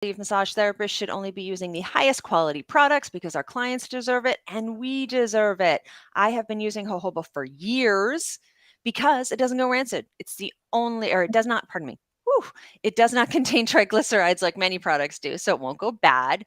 believe massage therapists should only be using the highest quality products because our clients deserve it and we deserve it. I have been using jojoba for years because it doesn't go rancid. It's the only, or it does not, pardon me. Whew, it does not contain triglycerides like many products do, so it won't go bad.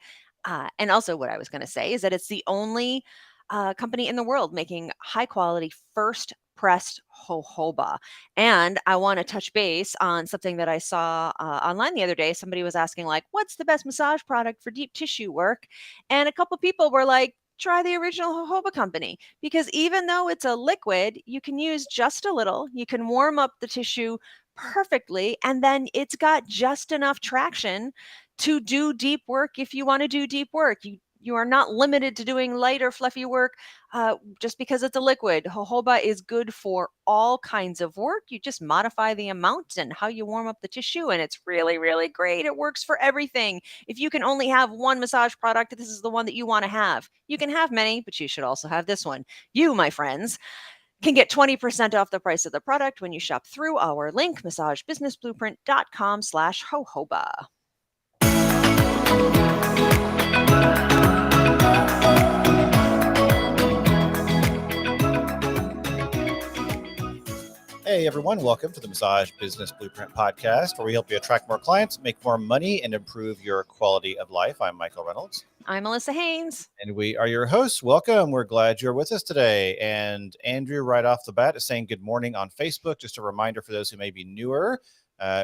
And also, what I was going to say is that it's the only company in the world making high quality first pressed jojoba. And I want to touch base on something that I saw online the other day. Somebody was asking, like, what's the best massage product for deep tissue work? And a couple people were like, try the original jojoba company, because even though it's a liquid, you can use just a little, you can warm up the tissue perfectly, and then it's got just enough traction to do deep work if you want to do deep work. You are not limited to doing light or fluffy work just because it's a liquid. Jojoba is good for all kinds of work. You just modify the amount and how you warm up the tissue, and it's really, really great. It works for everything. If you can only have one massage product, this is the one that you want to have. You can have many, but you should also have this one. You, my friends, can get 20% off the price of the product when you shop through our link, massagebusinessblueprint.com/jojoba. Hey everyone, welcome to the Massage Business Blueprint podcast, where we help you attract more clients, make more money, and improve your quality of life. I'm Michael Reynolds. I'm Melissa Haynes. And we are your hosts. Welcome. We're glad you're with us today. And Andrew, right off the bat, is saying good morning on Facebook. Just a reminder for those who may be newer,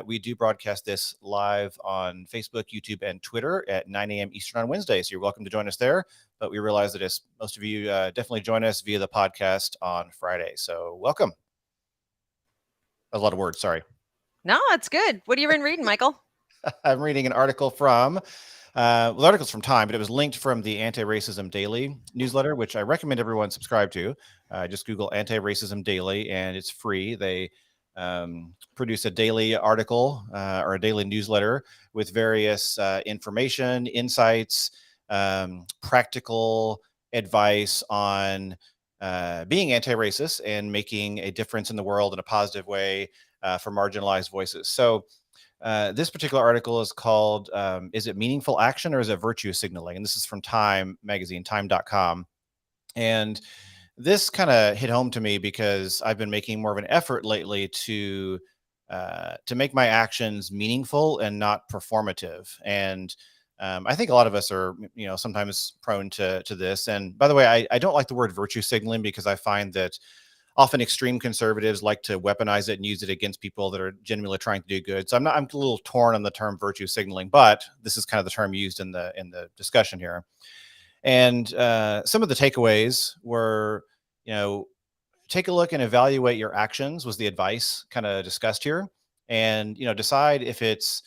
we do broadcast this live on Facebook, YouTube, and Twitter at 9 a.m. Eastern on Wednesday. So you're welcome to join us there. But we realize that as most of you definitely join us via the podcast on Friday. So welcome. A lot of words, sorry. No, it's good. What have you been reading, Michael? I'm reading an article from, the article's from Time, but it was linked from the Anti-Racism Daily newsletter, which I recommend everyone subscribe to. Just Google Anti-Racism Daily, and it's free. They produce a daily article or a daily newsletter with various information, insights, practical advice on being anti-racist and making a difference in the world in a positive way for marginalized voices. So this particular article is called, is it meaningful action or is it virtue signaling? And this is from Time magazine, time.com. And this kind of hit home to me because I've been making more of an effort lately to make my actions meaningful and not performative. And I think a lot of us are, sometimes prone to this. And by the way, I don't like the word virtue signaling because I find that often extreme conservatives like to weaponize it and use it against people that are genuinely trying to do good. So I'm a little torn on the term virtue signaling, but this is kind of the term used in the discussion here. And some of the takeaways were, take a look and evaluate your actions was the advice kind of discussed here. And, decide if it's,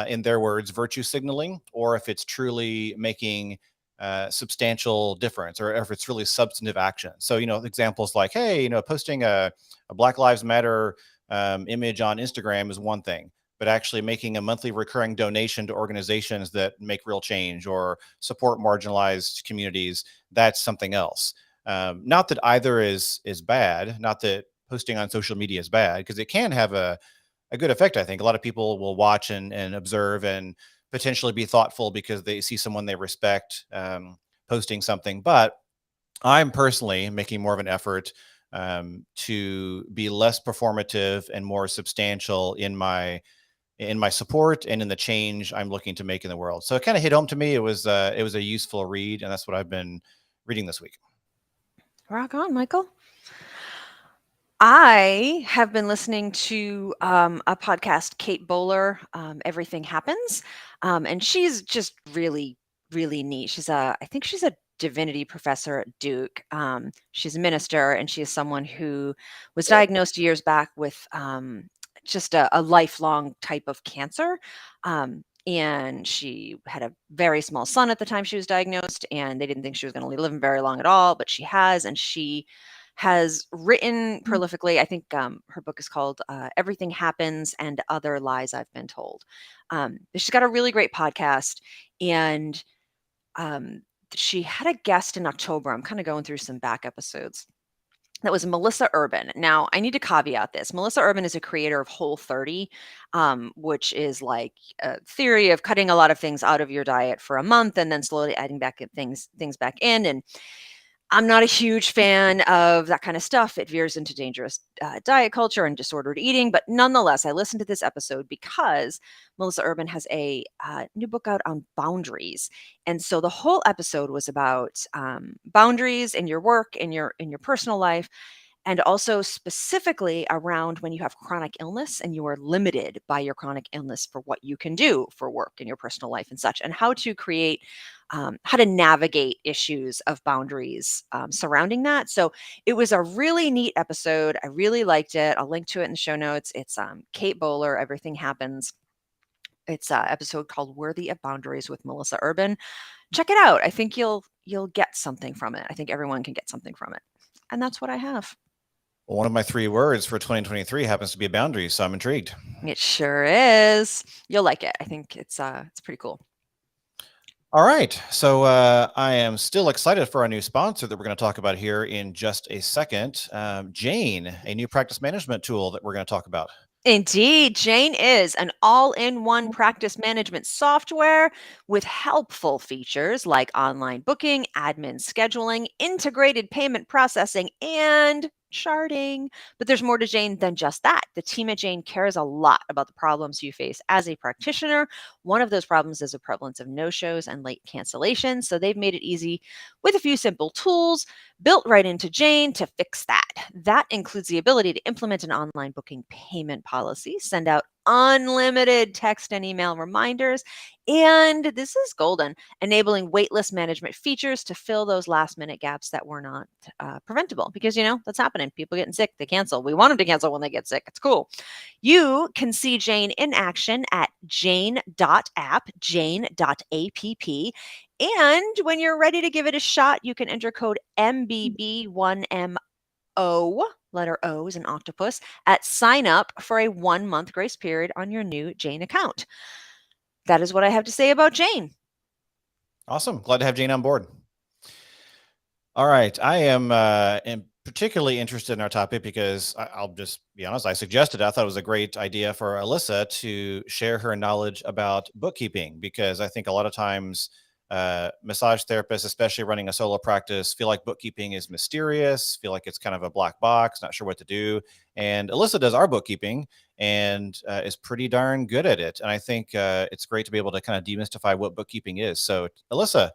in their words, virtue signaling, or if it's truly making substantial difference, or if it's really substantive action. So, examples like, hey, posting a Black Lives Matter image on Instagram is one thing, but actually making a monthly recurring donation to organizations that make real change or support marginalized communities, that's something else. Not that either is bad, not that posting on social media is bad, because it can have a good effect. I think a lot of people will watch and observe and potentially be thoughtful because they see someone they respect posting something. But I'm personally making more of an effort to be less performative and more substantial in my support and in the change I'm looking to make in the world. So it kind of hit home to me. It was a useful read, and that's what I've been reading this week. Rock on, Michael. I have been listening to a podcast, 𝗏𝗏𝗀𝗏𝗏, Everything Happens. And she's just really, really neat. I think she's a divinity professor at Duke. She's a minister, and she is someone who was diagnosed years back with just a lifelong type of cancer. And she had a very small son at the time she was diagnosed, and they didn't think she was going to live very long at all, but she has, and she has written prolifically. I think her book is called Everything Happens and Other Lies I've Been Told. She's got a really great podcast, and she had a guest in October. I'm kind of going through some back episodes. That was Melissa Urban. Now, I need to caveat this. Melissa Urban is a creator of Whole30, which is like a theory of cutting a lot of things out of your diet for a month and then slowly adding back things back in. And I'm not a huge fan of that kind of stuff. It veers into dangerous diet culture and disordered eating. But nonetheless, I listened to this episode because Melissa Urban has a new book out on boundaries, and so the whole episode was about boundaries in your work, in your personal life, and also specifically around when you have chronic illness and you are limited by your chronic illness for what you can do for work in your personal life and such, and how to create, how to navigate issues of boundaries surrounding that. So it was a really neat episode. I really liked it. I'll link to it in the show notes. It's 𝗏𝗏𝗀𝗏, Everything Happens. It's an episode called Worthy of Boundaries with Melissa Urban. Check it out. I think you'll get something from it. I think everyone can get something from it. And that's what I have. Well, one of my 3 words for 2023 happens to be boundaries, so I'm intrigued. It sure is. You'll like it. I think it's pretty cool. All right. So I am still excited for our new sponsor that we're going to talk about here in just a second. Jane, a new practice management tool that we're going to talk about. Indeed, Jane is an all-in-one practice management software with helpful features like online booking, admin scheduling, integrated payment processing, and charting. But there's more to Jane than just that. The team at Jane cares a lot about the problems you face as a practitioner. One of those problems is a prevalence of no-shows and late cancellations. So they've made it easy with a few simple tools built right into Jane to fix that. That includes the ability to implement an online booking payment policy, send out unlimited text and email reminders, and this is golden, enabling waitlist management features to fill those last minute gaps that were not preventable. Because, that's happening. People getting sick, they cancel. We want them to cancel when they get sick. It's cool. You can see Jane in action at jane.app, jane.app. And when you're ready to give it a shot, you can enter code MBB1MO, letter O is an octopus, at sign up for a 1-month grace period on your new Jane account. That is what I have to say about Jane. Awesome. Glad to have Jane on board. All right. I am particularly interested in our topic because I'll just be honest, I suggested, I thought it was a great idea for Alyssa to share her knowledge about bookkeeping, because I think a lot of times massage therapists, especially running a solo practice, feel like bookkeeping is mysterious, feel like it's kind of a black box, not sure what to do. And Alyssa does our bookkeeping and is pretty darn good at it. And I think it's great to be able to kind of demystify what bookkeeping is. So Alyssa,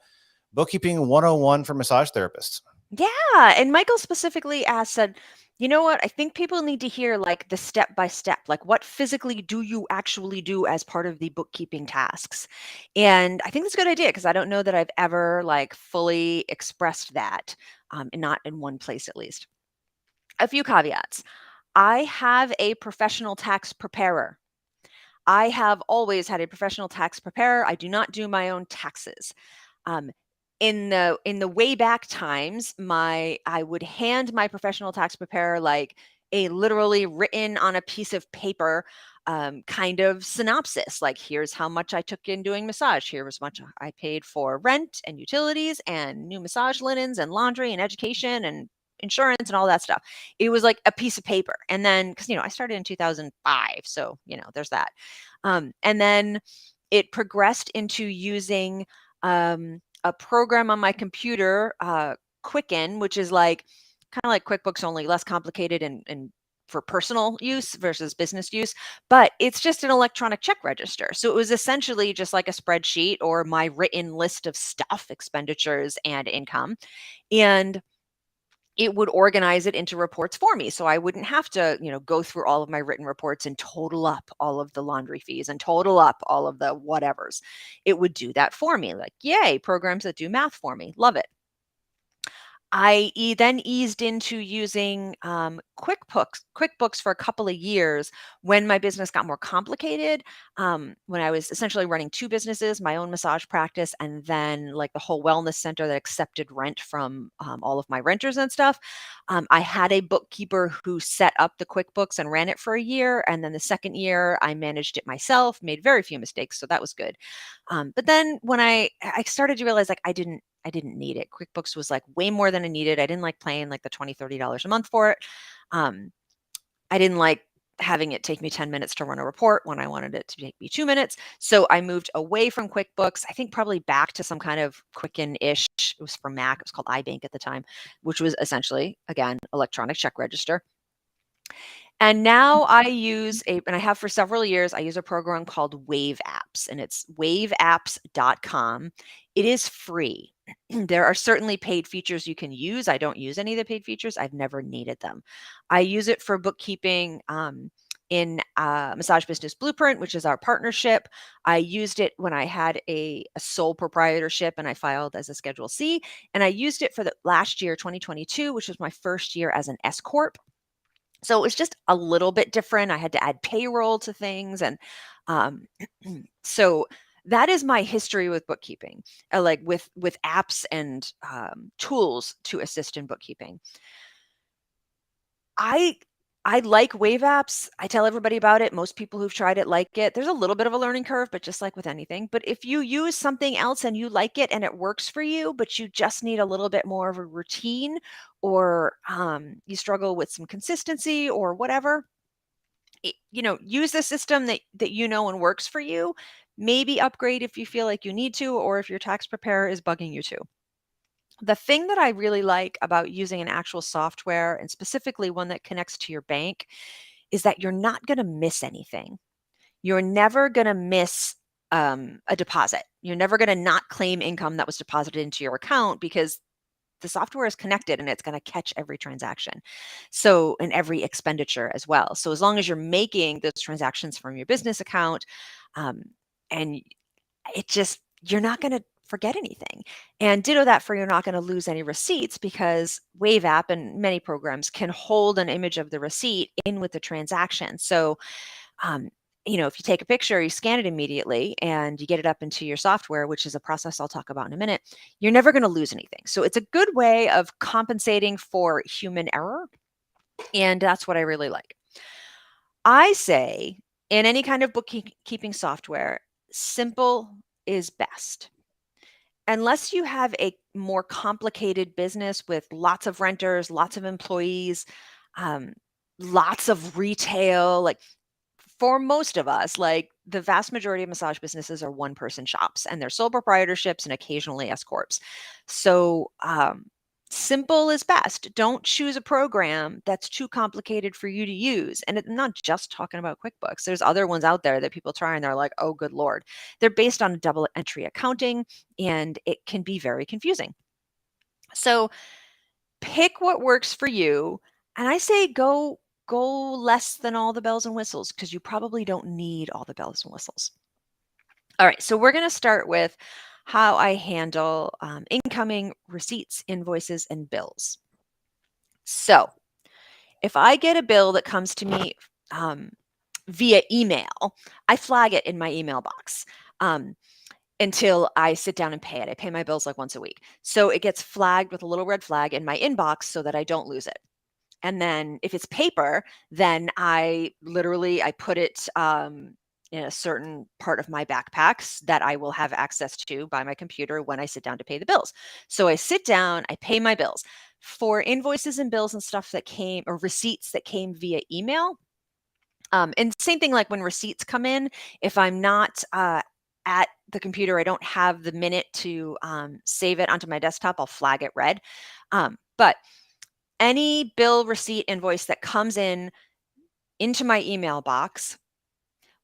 bookkeeping 101 for massage therapists. Yeah. And Michael specifically said, you know what? I think people need to hear like the step by step, like what physically do you actually do as part of the bookkeeping tasks? And I think that's a good idea because I don't know that I've ever like fully expressed that, and not in one place at least. A few caveats. I have a professional tax preparer. I have always had a professional tax preparer. I do not do my own taxes. In the way back times, I would hand my professional tax preparer like a literally written on a piece of paper kind of synopsis, like here's how much I took in doing massage, here's much I paid for rent and utilities and new massage linens and laundry and education and insurance and all that stuff. It was like a piece of paper. And then because I started in 2005, so there's that. And then it progressed into using a program on my computer, Quicken, which is like kind of like QuickBooks, only less complicated and for personal use versus business use, but it's just an electronic check register. So it was essentially just like a spreadsheet or my written list of stuff, expenditures and income. And it would organize it into reports for me. So I wouldn't have to, go through all of my written reports and total up all of the laundry fees and total up all of the whatevers. It would do that for me. Like, yay, programs that do math for me. Love it. I then eased into using QuickBooks for a couple of years when my business got more complicated. When I was essentially running 2 businesses, my own massage practice, and then like the whole wellness center that accepted rent from all of my renters and stuff. I had a bookkeeper who set up the QuickBooks and ran it for a year. And then the second year, I managed it myself, made very few mistakes. So that was good. But then when I started to realize like I didn't didn't need it. QuickBooks was like way more than I needed. I didn't like paying like the $20, $30 a month for it. I didn't like having it take me 10 minutes to run a report when I wanted it to take me 2 minutes. So I moved away from QuickBooks, I think probably back to some kind of Quicken-ish. It was for Mac. It was called iBank at the time, which was essentially, again, electronic check register. And now I use and I have for several years, I use a program called 𝗪𝗧𝗪𝗡, and it's 𝗪𝗧𝗪𝗡.com. It is free. There are certainly paid features you can use. I don't use any of the paid features. I've never needed them. I use it for bookkeeping in Massage Business Blueprint, which is our partnership. I used it when I had a sole proprietorship and I filed as a Schedule C. And I used it for the last year, 2022, which was my first year as an S Corp. So it was just a little bit different. I had to add payroll to things. And so that is my history with bookkeeping, like with apps and tools to assist in bookkeeping. I like 𝗪𝗧𝗪𝗡. I tell everybody about it. Most people who've tried it like it. There's a little bit of a learning curve, but just like with anything. But if you use something else and you like it and it works for you, but you just need a little bit more of a routine, or you struggle with some consistency or whatever, use the system that you know and works for you. Maybe upgrade if you feel like you need to, or if your tax preparer is bugging you too. The thing that I really like about using an actual software, and specifically one that connects to your bank, is that you're not going to miss anything. You're never going to miss a deposit. You're never going to not claim income that was deposited into your account, because the software is connected and it's going to catch every transaction. So, and every expenditure as well. So as long as you're making those transactions from your business account, and you're not going to forget anything. And ditto that for, you're not going to lose any receipts, because 𝗪𝗧𝗪𝗡 and many programs can hold an image of the receipt in with the transaction. So, if you take a picture, you scan it immediately and you get it up into your software, which is a process I'll talk about in a minute, you're never going to lose anything. So it's a good way of compensating for human error. And that's what I really like. I say in any kind of bookkeeping software, simple is best. Unless you have a more complicated business with lots of renters, lots of employees, lots of retail, like for most of us, like the vast majority of massage businesses are one-person shops, and they're sole proprietorships and occasionally S Corps. So simple is best. Don't choose a program that's too complicated for you to use. And I'm not just talking about QuickBooks. There's other ones out there that people try and they're like, oh, good Lord. They're based on double entry accounting, and it can be very confusing. So pick what works for you. And I say go less than all the bells and whistles, because you probably don't need all the bells and whistles. All right, so we're going to start with how I handle incoming receipts, invoices, and bills. So if I get a bill that comes to me via email, I flag it in my email box until I sit down and pay it. I pay my bills like once a week. So it gets flagged with a little red flag in my inbox so that I don't lose it. And then if it's paper, then I put it in a certain part of my backpacks that I will have access to by my computer when I sit down to pay the bills. So I sit down, I pay my bills. For invoices and bills and stuff that came, or receipts that came via email, and same thing like when receipts come in, if I'm not at the computer, I don't have the minute to save it onto my desktop, I'll flag it red. But any bill, receipt, invoice that comes in into my email box,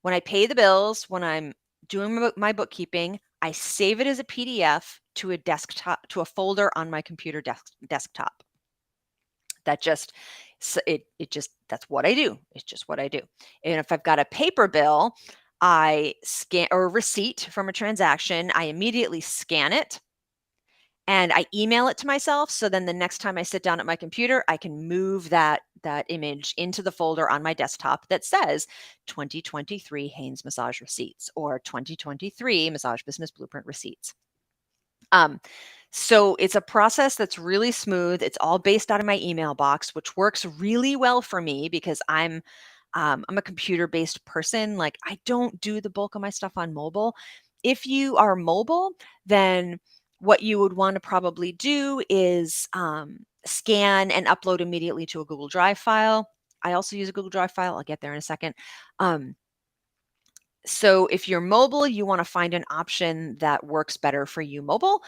when I pay the bills, when I'm doing my bookkeeping, I save it as a PDF to a desktop, to a folder on my computer desktop. That just, that's what I do. It's just what I do. And if I've got a paper bill, I scan, or a receipt from a transaction, I immediately scan it and I email it to myself. So then the next time I sit down at my computer, I can move that image into the folder on my desktop that says 2023 Haynes Massage Receipts, or 2023 Massage Business Blueprint Receipts. So it's a process that's really smooth. It's all based out of my email box, which works really well for me because I'm a computer-based person. Like, I don't do the bulk of my stuff on mobile. If you are mobile, then What you would want to probably do is scan and upload immediately to a Google Drive file. I also use a Google Drive file. I'll get there in a second. So if you're mobile, you want to find an option that works better for you mobile.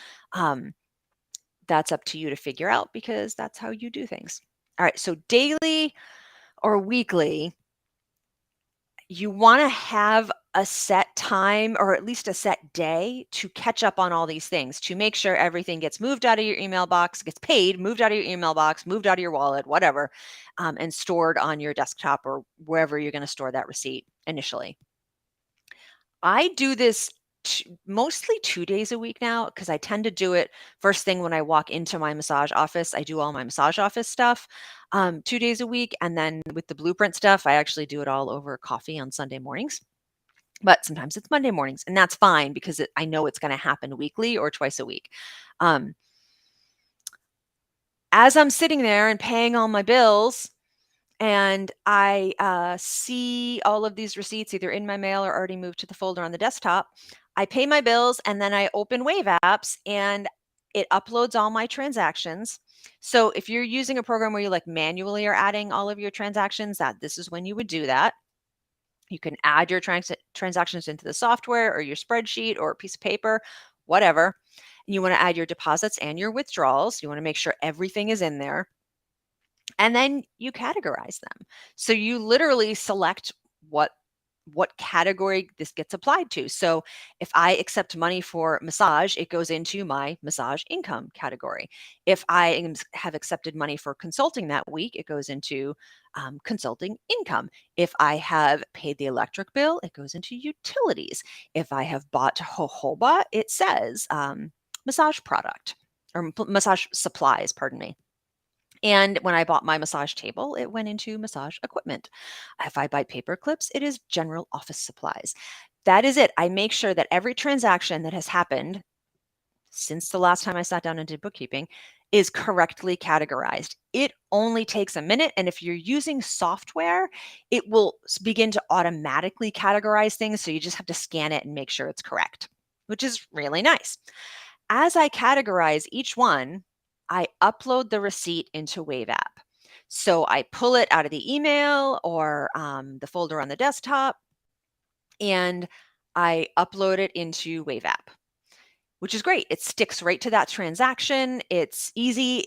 That's up to you to figure out because that's how you do things. All right, so daily or weekly, you want to have a set time or at least a set day to catch up on all these things, to make sure everything gets moved out of your email box, gets paid, moved out of your email box, moved out of your wallet, whatever, and stored on your desktop or wherever you're going to store that receipt initially. I do this mostly 2 days a week now because I tend to do it first thing when I walk into my massage office. I do all my massage office stuff 2 days a week. And then with the blueprint stuff, I actually do it all over coffee on Sunday mornings. But sometimes it's Monday mornings, and that's fine because I know it's going to happen weekly or twice a week. As I'm sitting there and paying all my bills, and I see all of these receipts either in my mail or already moved to the folder on the desktop, I pay my bills and then I open Wave apps and it uploads all my transactions. So if you're using a program where you like manually are adding all of your transactions, this is when you would do that. You can add your transactions into the software or your spreadsheet or a piece of paper, whatever. And you want to add your deposits and your withdrawals. You want to make sure everything is in there. And then you categorize them. So you literally select what category this gets applied to. So if I accept money for massage, it goes into my massage income category. If I have accepted money for consulting that week, it goes into consulting income. If I have paid the electric bill, it goes into utilities. If I have bought jojoba, it says massage product or massage supplies, pardon me. And when I bought my massage table, it went into massage equipment. If I buy paper clips, it is general office supplies. That is it. I make sure that every transaction that has happened since the last time I sat down and did bookkeeping is correctly categorized. It only takes a minute. And if you're using software, it will begin to automatically categorize things. So you just have to scan it and make sure it's correct, which is really nice. As I categorize each one, I upload the receipt into Wave app. So I pull it out of the email or the folder on the desktop, and I upload it into Wave app, which is great. It sticks right to that transaction. It's easy.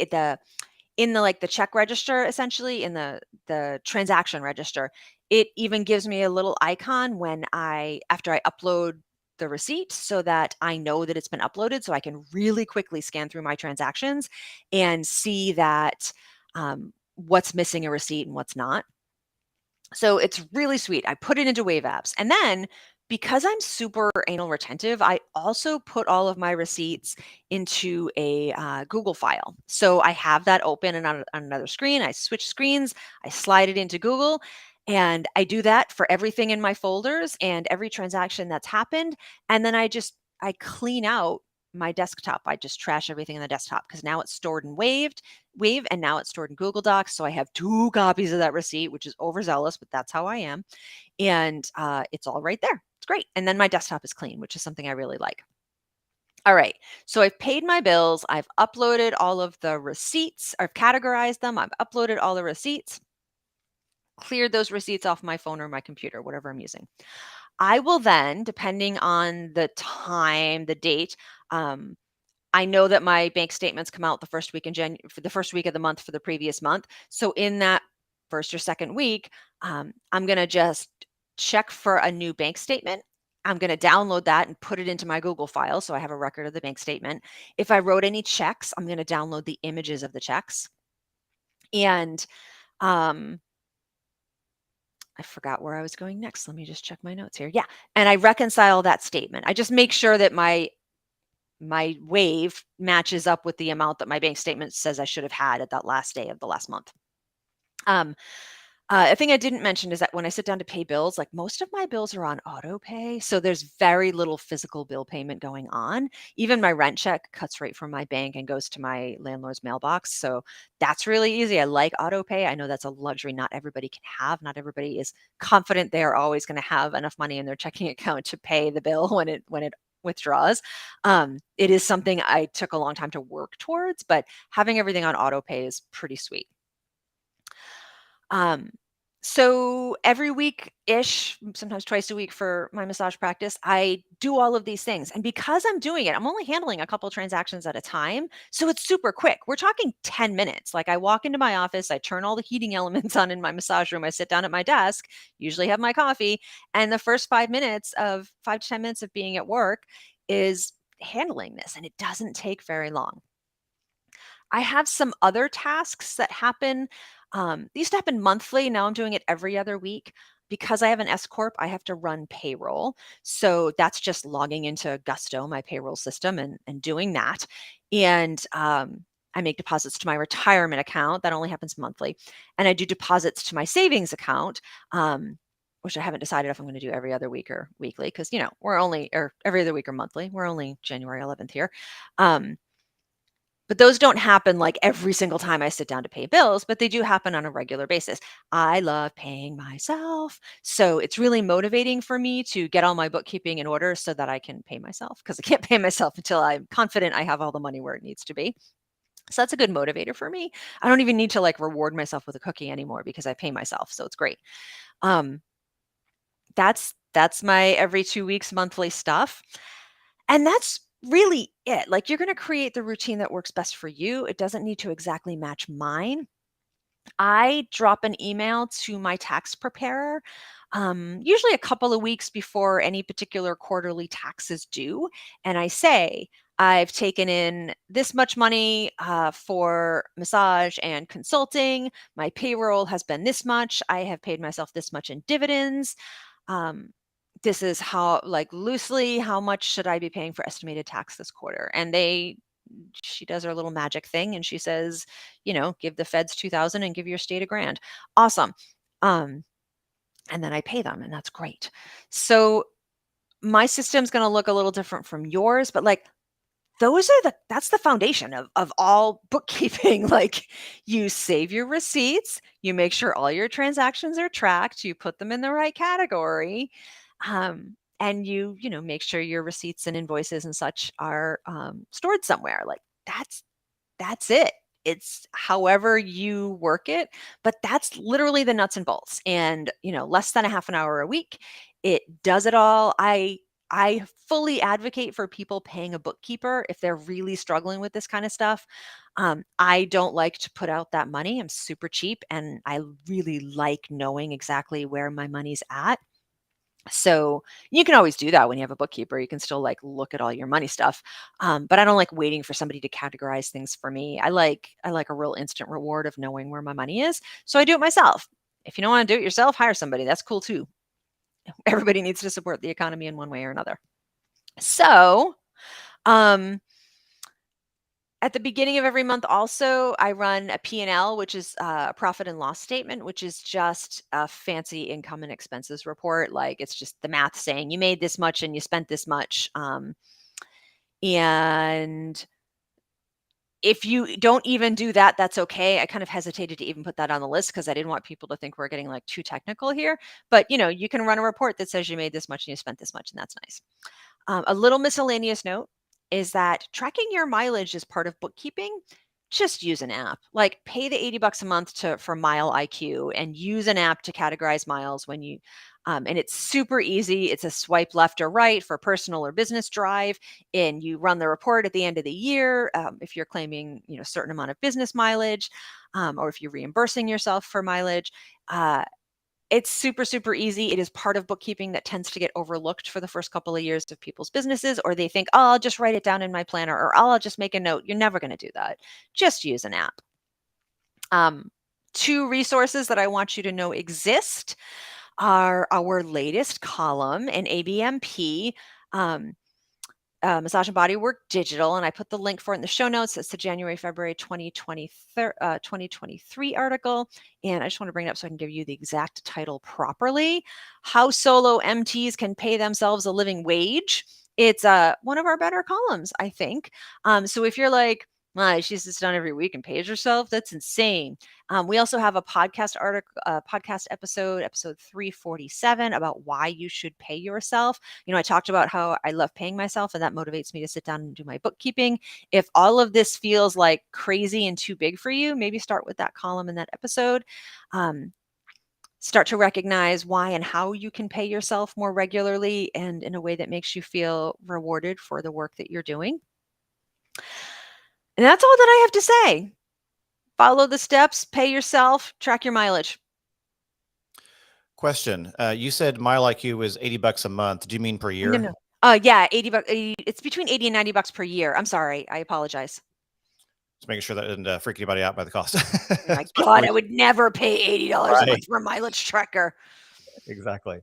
In the check register, essentially in the transaction register, it even gives me a little icon after I upload the receipt so that I know that it's been uploaded, so I can really quickly scan through my transactions and see that what's missing a receipt and what's not. So it's really sweet. I put it into Wave apps. And then because I'm super anal retentive, I also put all of my receipts into a Google file. So I have that open and on another screen. I switch screens, I slide it into Google, and I do that for everything in my folders and every transaction that's happened. And then I clean out my desktop. I just trash everything in the desktop because now it's stored in Wave, and now it's stored in Google Docs. So I have 2 copies of that receipt, which is overzealous, but that's how I am. And it's all right there. It's great. And then my desktop is clean, which is something I really like. All right, so I've paid my bills. I've uploaded all of the receipts. I've categorized them. I've uploaded all the receipts, cleared those receipts off my phone or my computer, whatever I'm using. I will then, depending on the time, the date, I know that my bank statements come out the first week for the first week of the month for the previous month. So in that first or second week, I'm going to just check for a new bank statement. I'm going to download that and put it into my Google file so I have a record of the bank statement. If I wrote any checks, I'm going to download the images of the checks. And I forgot where I was going next. Let me just check my notes here. Yeah. And I reconcile that statement. I just make sure that my Wave matches up with the amount that my bank statement says I should have had at that last day of the last month. A thing I didn't mention is that when I sit down to pay bills, like most of my bills are on auto pay. So there's very little physical bill payment going on. Even my rent check cuts right from my bank and goes to my landlord's mailbox. So that's really easy. I like auto pay. I know that's a luxury not everybody can have. Not everybody is confident they are always going to have enough money in their checking account to pay the bill when withdraws. It is something I took a long time to work towards, but having everything on auto pay is pretty sweet. So every week-ish, sometimes twice a week for my massage practice, I do all of these things. And because I'm doing it, I'm only handling a couple transactions at a time. So it's super quick. We're talking 10 minutes. Like I walk into my office, I turn all the heating elements on in my massage room, I sit down at my desk, usually have my coffee, and the first 5 to 10 minutes of being at work is handling this, and it doesn't take very long. I have some other tasks that happen. They used to happen monthly. Now I'm doing it every other week. Because I have an S Corp, I have to run payroll. So that's just logging into Gusto, my payroll system, and doing that. And I make deposits to my retirement account. That only happens monthly. And I do deposits to my savings account, which I haven't decided if I'm going to do every other week or weekly, because, we're only, or every other week or monthly. We're only January 11th here. But those don't happen like every single time I sit down to pay bills, but they do happen on a regular basis. I love paying myself. So it's really motivating for me to get all my bookkeeping in order so that I can pay myself, because I can't pay myself until I'm confident I have all the money where it needs to be. So that's a good motivator for me. I don't even need to like reward myself with a cookie anymore because I pay myself. So it's great. That's my every 2 weeks monthly stuff. And that's really it. Like you're going to create the routine that works best for you. It doesn't need to exactly match mine. I drop an email to my tax preparer, usually a couple of weeks before any particular quarterly tax is due. And I say, I've taken in this much money for massage and consulting. My payroll has been this much. I have paid myself this much in dividends. This is how, like loosely, how much should I be paying for estimated tax this quarter? And she does her little magic thing and she says, give the feds 2,000 and give your state $1,000. Awesome. And then I pay them, and that's great. So my system's going to look a little different from yours, but like that's the foundation of all bookkeeping. Like you save your receipts, you make sure all your transactions are tracked, you put them in the right category. And you make sure your receipts and invoices and such are stored somewhere. Like that's it. It's however you work it, but that's literally the nuts and bolts. And less than a half an hour a week, it does it all. I fully advocate for people paying a bookkeeper if they're really struggling with this kind of stuff. I don't like to put out that money. I'm super cheap, and I really like knowing exactly where my money's at. So you can always do that when you have a bookkeeper. You can still like look at all your money stuff. But I don't like waiting for somebody to categorize things for me. I like a real instant reward of knowing where my money is. So I do it myself. If you don't want to do it yourself, hire somebody. That's cool too. Everybody needs to support the economy in one way or another. So, at the beginning of every month also, I run a P&L, which is a profit and loss statement, which is just a fancy income and expenses report. Like it's just the math saying you made this much and you spent this much. And if you don't even do that, that's okay. I kind of hesitated to even put that on the list because I didn't want people to think we're getting like too technical here. But you can run a report that says you made this much and you spent this much, and that's nice. A little miscellaneous note is that tracking your mileage is part of bookkeeping. Just use an app. Like pay the $80 a month for Mile IQ and use an app to categorize miles when you and it's super easy. It's a swipe left or right for personal or business drive, and you run the report at the end of the year if you're claiming a certain amount of business mileage, or if you're reimbursing yourself for mileage. It's super, super easy. It is part of bookkeeping that tends to get overlooked for the first couple of years of people's businesses, or they think, oh, I'll just write it down in my planner, or I'll just make a note. You're never going to do that. Just use an app. 2 resources that I want you to know exist are our latest column in ABMP, Massage and Body Work Digital, and I put the link for it in the show notes. It's the January-February 2023 article, and I just want to bring it up so I can give you the exact title properly. How Solo MTs Can Pay Themselves a Living Wage. It's one of our better columns, I think. So if you're like, My, she's just done every week and pays herself. That's insane. We also have a podcast episode 347 about why you should pay yourself. I talked about how I love paying myself and that motivates me to sit down and do my bookkeeping. If all of this feels like crazy and too big for you, maybe start with that column in that episode. Start to recognize why and how you can pay yourself more regularly and in a way that makes you feel rewarded for the work that you're doing. And that's all that I have to say. Follow the steps, pay yourself, track your mileage. Question. You said 𝗪𝗪𝗀𝗀𝗪 was $80 a month. Do you mean per year? No. Yeah, $80. It's between $80 and $90 per year. I'm sorry. I apologize. Just making sure that didn't freak anybody out by the cost. Oh my God, I would never pay $80 a month for a mileage tracker. Exactly.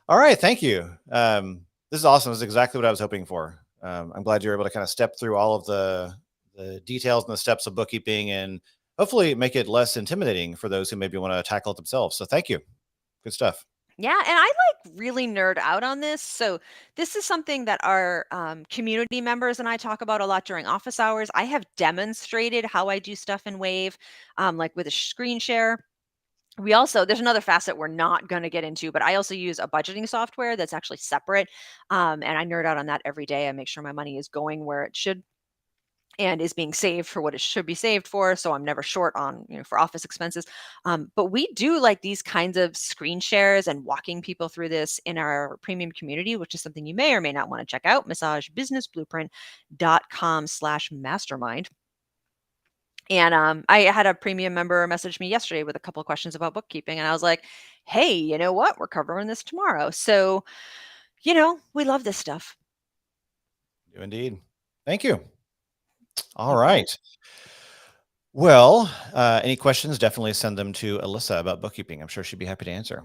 All right. Thank you. This is awesome. This is exactly what I was hoping for. I'm glad you're able to kind of step through all of the details and the steps of bookkeeping and hopefully make it less intimidating for those who maybe want to tackle it themselves. So thank you. Good stuff. Yeah, and I really nerd out on this. So this is something that our community members and I talk about a lot during office hours. I have demonstrated how I do stuff in Wave, like with a screen share. There's another facet we're not going to get into, but I also use a budgeting software that's actually separate. And I nerd out on that every day. I make sure my money is going where it should and is being saved for what it should be saved for. So I'm never short on, for office expenses. But we do like these kinds of screen shares and walking people through this in our premium community, which is something you may or may not want to check out, massagebusinessblueprint.com/mastermind. And I had a premium member message me yesterday with a couple of questions about bookkeeping. And I was like, hey, you know what? We're covering this tomorrow. So, we love this stuff. You indeed. Thank you. All right. Well, any questions, definitely send them to Alyssa about bookkeeping. I'm sure she'd be happy to answer.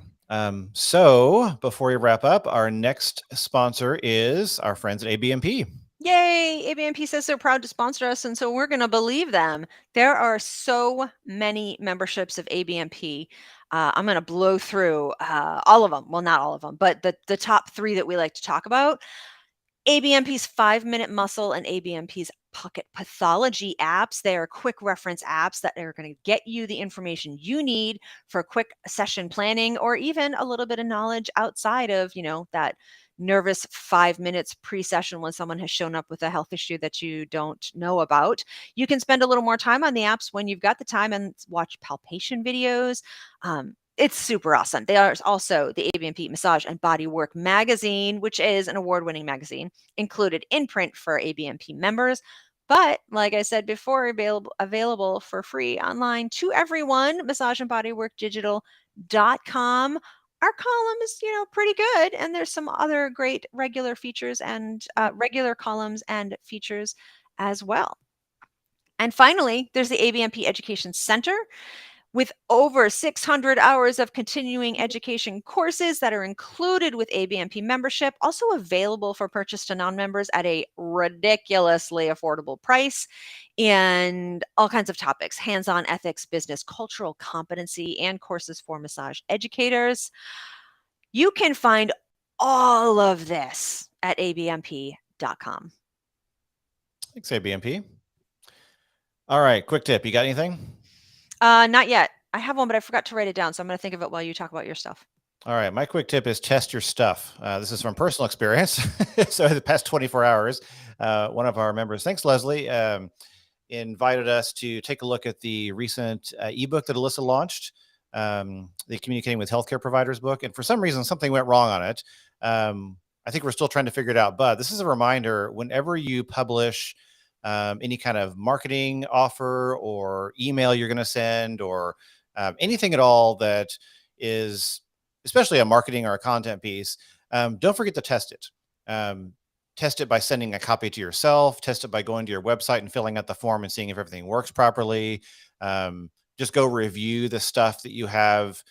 So before we wrap up, our next sponsor is our friends at ABMP. Yay! ABMP says they're proud to sponsor us, and so we're going to believe them. There are so many memberships of ABMP. I'm going to blow through all of them. Well, not all of them, but the top 3 that we like to talk about. ABMP's 5-Minute Muscle and ABMP's Pocket Pathology apps. They are quick reference apps that are going to get you the information you need for quick session planning or even a little bit of knowledge outside of, that nervous 5 minutes pre-session when someone has shown up with a health issue that you don't know about. You can spend a little more time on the apps when you've got the time and watch palpation videos. It's super awesome. They are also the ABMP Massage and Bodywork magazine, which is an award-winning magazine included in print for ABMP members. But like I said before, available for free online to everyone, massageandbodyworkdigital.com. Our column is, pretty good. And there's some other great regular features and regular columns and features as well. And finally, there's the ABMP Education Center with over 600 hours of continuing education courses that are included with ABMP membership, also available for purchase to non-members at a ridiculously affordable price, and all kinds of topics, hands-on ethics, business, cultural competency, and courses for massage educators. You can find all of this at abmp.com. Thanks, ABMP. All right, quick tip. You got anything? Not yet. I have one, but I forgot to write it down. So I'm going to think of it while you talk about your stuff. All right. My quick tip is test your stuff. This is from personal experience. So the past 24 hours, one of our members, thanks, Leslie, invited us to take a look at the recent ebook that Alyssa launched, the Communicating with Healthcare Providers book. And for some reason, something went wrong on it. I think we're still trying to figure it out. But this is a reminder, whenever you publish any kind of marketing offer or email you're going to send or anything at all that is especially a marketing or a content piece, don't forget to test it. Test it by sending a copy to yourself, test it by going to your website and filling out the form and seeing if everything works properly. Just go review the stuff that you have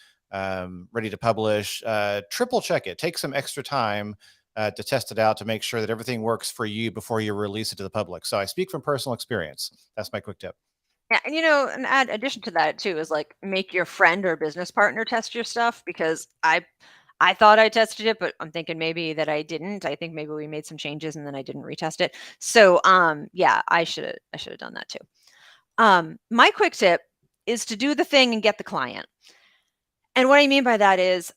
ready to publish. Triple check it. Take some extra time to test it out to make sure that everything works for you before you release it to the public. So I speak from personal experience. That's my quick tip. Yeah, and an addition to that too is like make your friend or business partner test your stuff, because I I thought I tested it, but I'm thinking maybe that I didn't. I think maybe we made some changes and then I didn't retest it. So yeah, I should have done that too. My quick tip is to do the thing and get the client. And what I mean by that is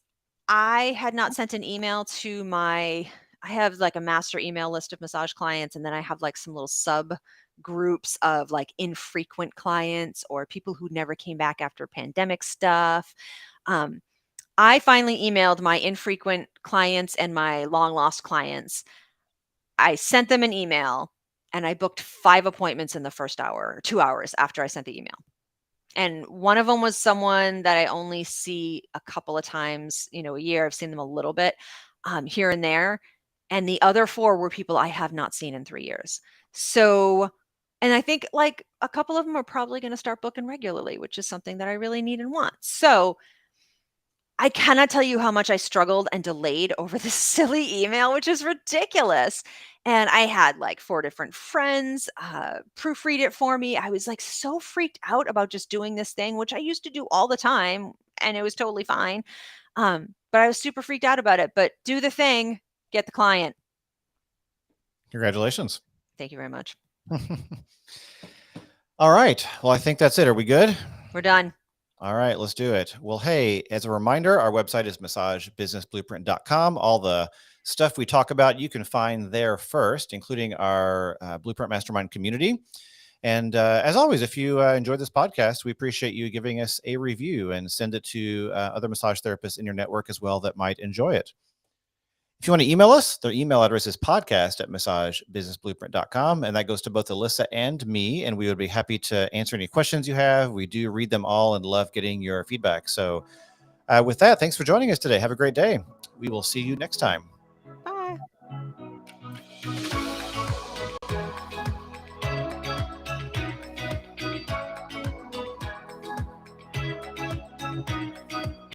I had not sent an email to I have like a master email list of massage clients, and then I have like some little sub groups of like infrequent clients or people who never came back after pandemic stuff. I finally emailed my infrequent clients and my long lost clients. I sent them an email and I booked 5 appointments in the first hour, 2 hours after I sent the email. And one of them was someone that I only see a couple of times, a year. I've seen them a little bit here and there. And the other 4 were people I have not seen in 3 years. So, and I think like a couple of them are probably going to start booking regularly, which is something that I really need and want. So I cannot tell you how much I struggled and delayed over this silly email, which is ridiculous. And I had like 4 different friends proofread it for me. I was like so freaked out about just doing this thing, which I used to do all the time, and it was totally fine. But I was super freaked out about it. But do the thing, get the client. Congratulations. Thank you very much. All right. Well, I think that's it. Are we good? We're done. All right, let's do it. Well, hey, as a reminder, our website is 𝗪𝑒businessblueprint.com. All the stuff we talk about, you can find there first, including our Blueprint Mastermind community. And as always, if you enjoyed this podcast, we appreciate you giving us a review and send it to other massage therapists in your network as well that might enjoy it. If you want to email us, their email address is podcast@𝗪𝑒businessblueprint.com. And that goes to both Alyssa and me. And we would be happy to answer any questions you have. We do read them all and love getting your feedback. So with that, thanks for joining us today. Have a great day. We will see you next time. Bye.